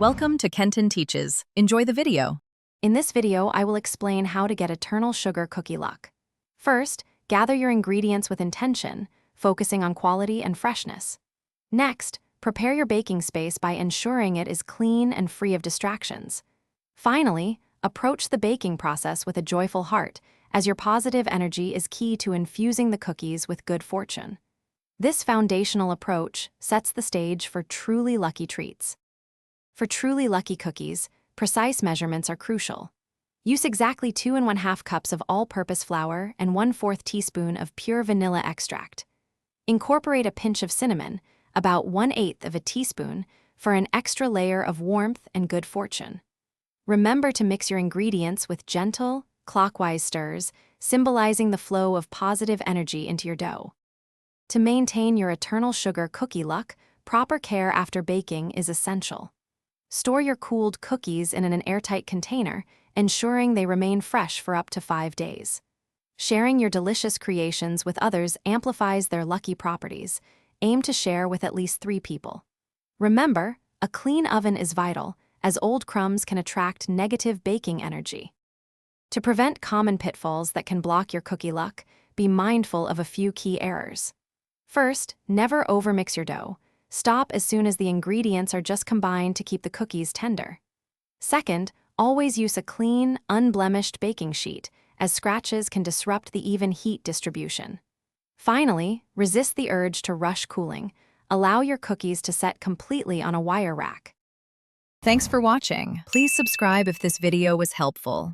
Welcome to Kenton Teaches. Enjoy the video. In this video, I will explain how to get eternal sugar cookie luck. First, gather your ingredients with intention, focusing on quality and freshness. Next, prepare your baking space by ensuring it is clean and free of distractions. Finally, approach the baking process with a joyful heart, as your positive energy is key to infusing the cookies with good fortune. This foundational approach sets the stage for truly lucky treats. For truly lucky cookies, precise measurements are crucial. Use exactly 2 1/2 cups of all-purpose flour and 1/4 teaspoon of pure vanilla extract. Incorporate a pinch of cinnamon, about 1/8 of a teaspoon, for an extra layer of warmth and good fortune. Remember to mix your ingredients with gentle, clockwise stirs, symbolizing the flow of positive energy into your dough. To maintain your eternal sugar cookie luck, proper care after baking is essential. Store your cooled cookies in an airtight container, ensuring they remain fresh for up to 5 days. Sharing your delicious creations with others amplifies their lucky properties. Aim to share with at least 3 people. Remember, a clean oven is vital, as old crumbs can attract negative baking energy. To prevent common pitfalls that can block your cookie luck, be mindful of a few key errors. First, never overmix your dough. Stop as soon as the ingredients are just combined to keep the cookies tender. Second, always use a clean, unblemished baking sheet, as scratches can disrupt the even heat distribution. Finally, resist the urge to rush cooling. Allow your cookies to set completely on a wire rack. Thanks for watching. Please subscribe if this video was helpful.